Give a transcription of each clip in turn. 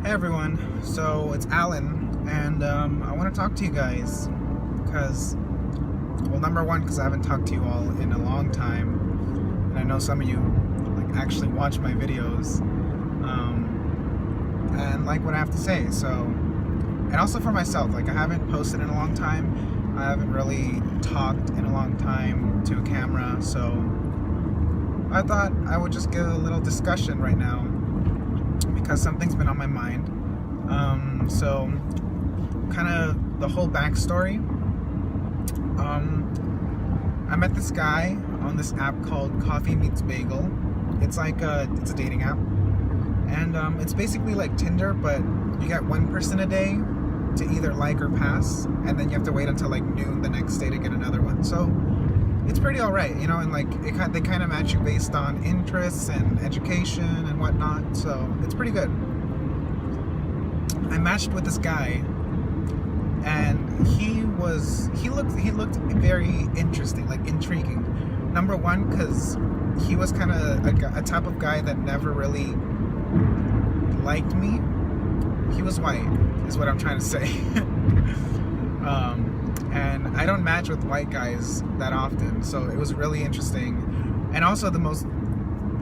Hey everyone, so it's Alan, and I want to talk to you guys because, well, number one, because I haven't talked to you all in a long time, and I know some of you like actually watch my videos and like what I have to say. So, and also for myself, like I haven't posted in a long time. I haven't really talked in a long time to a camera, so I thought I would just give a little discussion right now because something's been on my mind. So kind of the whole backstory. I met this guy on this app called Coffee Meets Bagel. It's like it's a dating app, and it's basically like Tinder, but you get one person a day to either like or pass, and then you have to wait until like noon the next day to get another one. So it's pretty alright, you know, and like they kind of match you based on interests and education and whatnot, so it's pretty good. I matched with this guy, and he looked very interesting, like intriguing. Number one, because he was kind of a type of guy that never really liked me. He was white, is what I'm trying to say. And I don't match with white guys that often, so it was really interesting. And also the most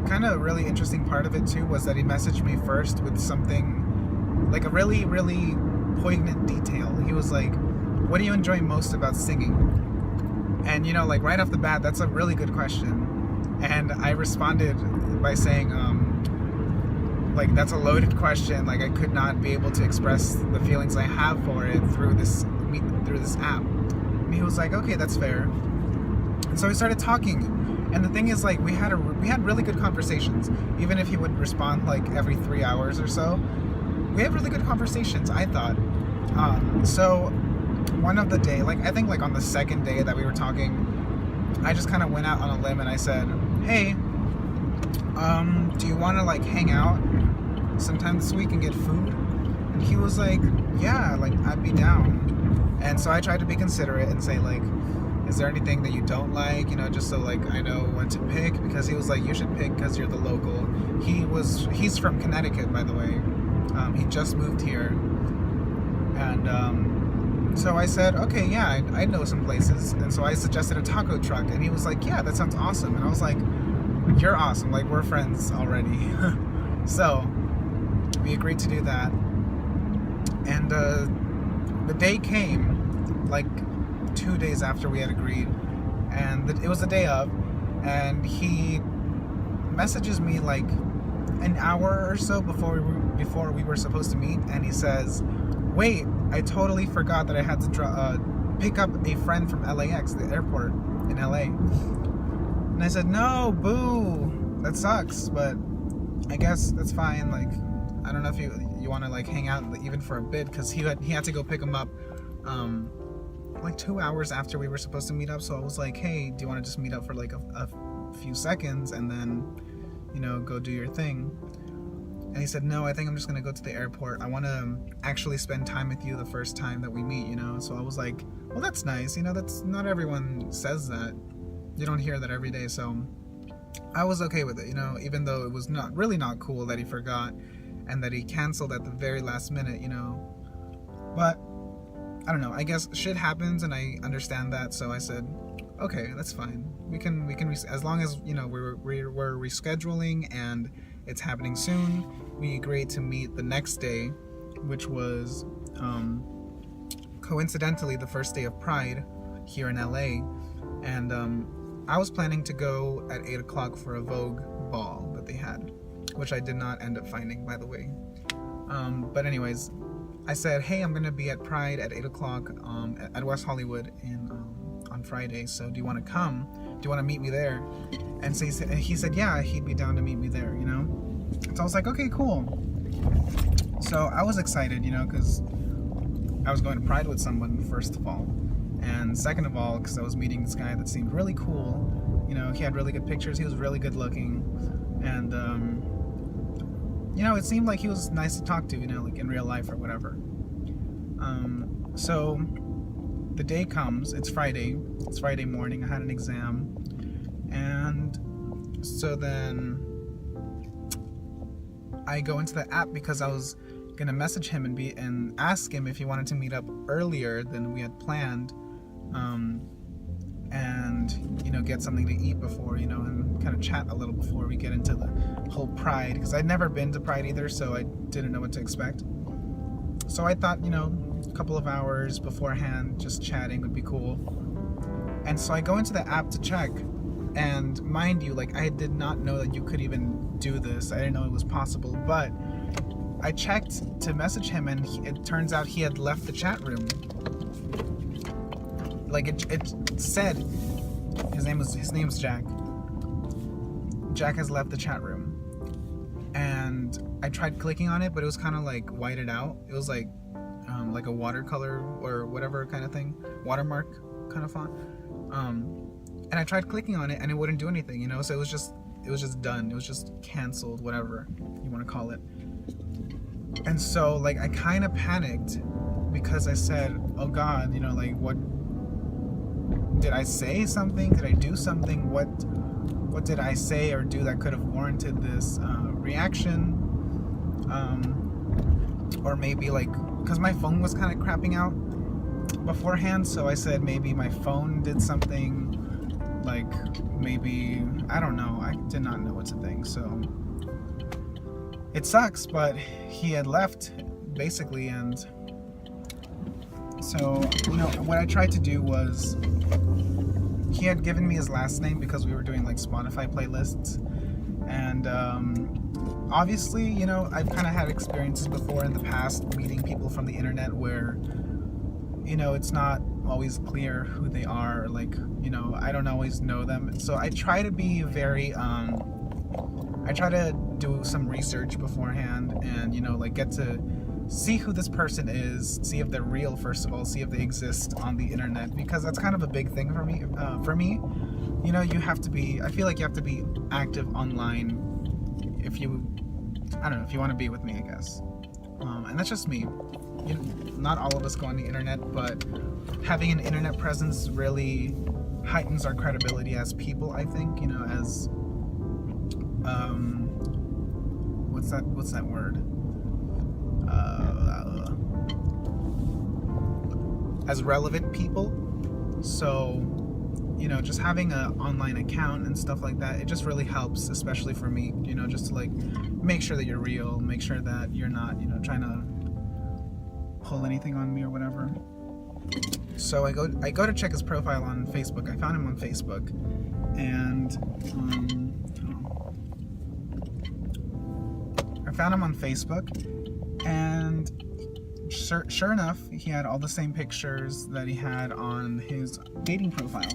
kind of really interesting part of it too was that he messaged me first with something like a really, really poignant detail. He was like, what do you enjoy most about singing? And you know, like right off the bat, that's a really good question. And I responded by saying, like, that's a loaded question. Like, I could not be able to express the feelings I have for it through this app. And he was like, okay, that's fair. And so we started talking. And the thing is, like, we had really good conversations. Even if he would respond like every 3 hours or so, we had really good conversations, I thought. So one of the day, like I think like on the second day that we were talking, I just kind of went out on a limb and I said, hey, do you want to like hang out sometime this week and get food? And he was like, yeah, like I'd be down. And so I tried to be considerate and say like, is there anything that you don't like, you know, just so like I know what to pick, because he was like, you should pick because you're the local. He's from Connecticut, by the way. He just moved here. And so I said, okay, yeah, I know some places. And so I suggested a taco truck, and he was like, yeah, that sounds awesome. And I was like, you're awesome, like we're friends already. So we agreed to do that. And the day came like 2 days after we had agreed, and it was the day of, and he messages me like an hour or so before we were supposed to meet, and he says, wait, I totally forgot that I had to pick up a friend from LAX, the airport in LA. And I said, no, boo, that sucks, but I guess that's fine. Like, I don't know if you want to like hang out even for a bit, because he had to go pick him up like 2 hours after we were supposed to meet up. So I was like, hey, do you want to just meet up for like a few seconds and then, you know, go do your thing? And he said, no, I think I'm just gonna go to the airport. I want to actually spend time with you the first time that we meet, you know? So I was like, well, that's nice, you know, that's not everyone says that. You don't hear that every day. So I was okay with it, you know, even though it was not cool that he forgot and that he canceled at the very last minute, you know. But I don't know, I guess shit happens, and I understand that. So I said, okay, that's fine. We can as long as, you know, we're rescheduling and it's happening soon. We agreed to meet the next day, which was coincidentally the first day of Pride here in LA. And I was planning to go at 8 o'clock for a Vogue ball that they had, which I did not end up finding, by the way. But anyways, I said, hey, I'm gonna be at Pride at 8 o'clock at West Hollywood on Friday, so do you want to come? Do you want to meet me there? And so he said, yeah, he'd be down to meet me there, you know? So I was like, okay, cool. So I was excited, you know, because I was going to Pride with someone, first of all. And second of all, because I was meeting this guy that seemed really cool. You know, he had really good pictures, he was really good looking. And, you know, it seemed like he was nice to talk to, you know, like in real life or whatever. So the day comes, it's Friday morning, I had an exam. And so then I go into the app because I was gonna message him and ask him if he wanted to meet up earlier than we had planned, and get something to eat before, and kind of chat a little before we get into the whole Pride, because I'd never been to Pride either, so I didn't know what to expect. So I thought, a couple of hours beforehand, just chatting would be cool. And so I go into the app to check, and mind you, I did not know that you could even do this. I didn't know it was possible, but I checked to message him, and it turns out he had left the chat room. It said his name's Jack. Jack has left the chat room, and I tried clicking on it, but it was kind of whited out. It was like a watercolor or whatever kind of thing, watermark kind of font. And I tried clicking on it, and it wouldn't do anything, So it was just done. It was just canceled, whatever you want to call it. And so I kind of panicked, because I said, oh God, what did I say something? Did I do something? What did I say or do that could have warranted this reaction? Or maybe because my phone was kind of crapping out beforehand, so I said maybe my phone did something, maybe, I don't know. I did not know what to think, so it sucks, but he had left basically. And so what I tried to do was, he had given me his last name because we were doing Spotify playlists, and obviously I've kind of had experiences before in the past meeting people from the internet where it's not always clear who they are, I don't always know them, so I try to be very I try to do some research beforehand, and get to see who this person is, see if they're real, first of all, see if they exist on the internet, because that's kind of a big thing for me. You have to be, I feel like you have to be active online if you want to be with me, I guess. And that's just me. Not all of us go on the internet, but having an internet presence really heightens our credibility as people, I think, as what's that word? As relevant people. So just having an online account and stuff like that, it just really helps, especially for me, just to make sure that you're real, make sure that you're not trying to pull anything on me or whatever. So I go to check his profile on Facebook. I found him on Facebook, and and sure enough, he had all the same pictures that he had on his dating profile,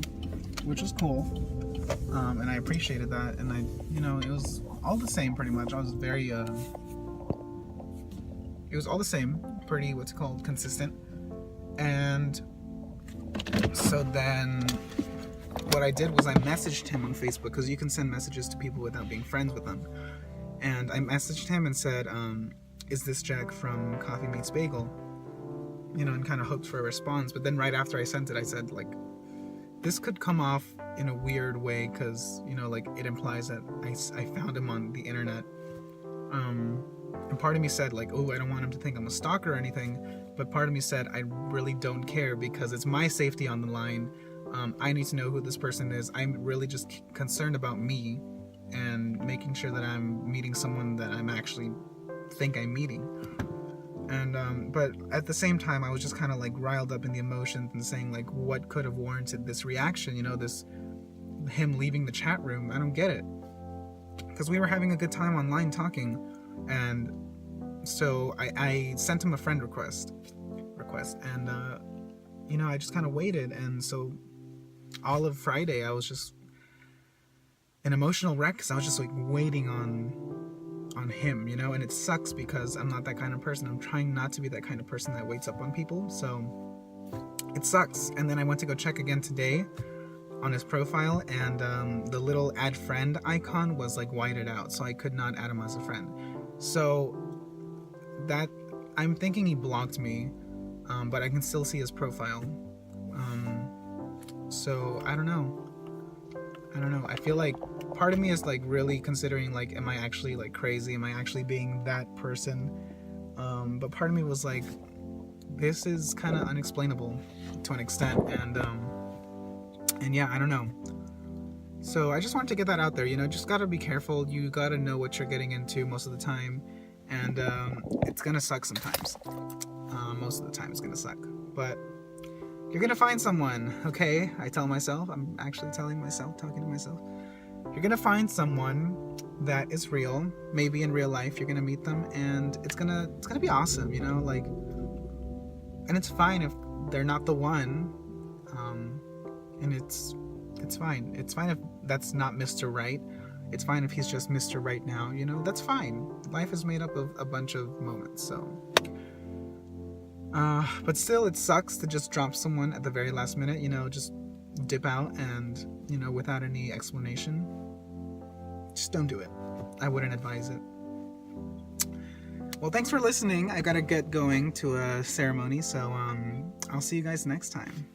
which was cool, and I appreciated that. And it was all the same pretty much. I was very it was all the same, pretty consistent. And so then what I did was I messaged him on Facebook, because you can send messages to people without being friends with them. And I messaged him and said, is this Jack from Coffee Meets Bagel? And kind of hoped for a response. But then right after I sent it, I said, this could come off in a weird way, because, it implies that I found him on the internet. And part of me said, oh, I don't want him to think I'm a stalker or anything. But part of me said, I really don't care, because it's my safety on the line. I need to know who this person is. I'm really just concerned about me and making sure that I'm meeting someone that I'm actually think I'm meeting. And but at the same time, I was just kind of riled up in the emotions and saying what could have warranted this reaction, this him leaving the chat room. I don't get it, because we were having a good time online talking. And so I sent him a friend request, and I just kind of waited. And so all of Friday I was just an emotional wreck, because I was just waiting on him, and it sucks because I'm not that kind of person. I'm trying not to be that kind of person that waits up on people, so it sucks. And then I went to go check again today on his profile, and the little add friend icon was whited out, so I could not add him as a friend. So that, I'm thinking he blocked me, but I can still see his profile. So I don't know. I feel like part of me is really considering am I actually crazy? Am I actually being that person? But part of me was like, this is kind of unexplainable to an extent, and yeah, I don't know. So I just wanted to get that out there. Just gotta be careful. You gotta know what you're getting into most of the time, and it's gonna suck sometimes. Most of the time it's gonna suck, but you're gonna find someone, okay? I tell myself. I'm actually talking to myself. You're gonna find someone that is real. Maybe in real life you're gonna meet them, and it's gonna be awesome, like. And it's fine if they're not the one, and it's fine. It's fine if that's not Mr. Right. It's fine if he's just Mr. Right now. That's fine. Life is made up of a bunch of moments, so. But still, it sucks to just drop someone at the very last minute. Just dip out and without any explanation. Just don't do it. I wouldn't advise it. Well, thanks for listening. I gotta get going to a ceremony, so I'll see you guys next time.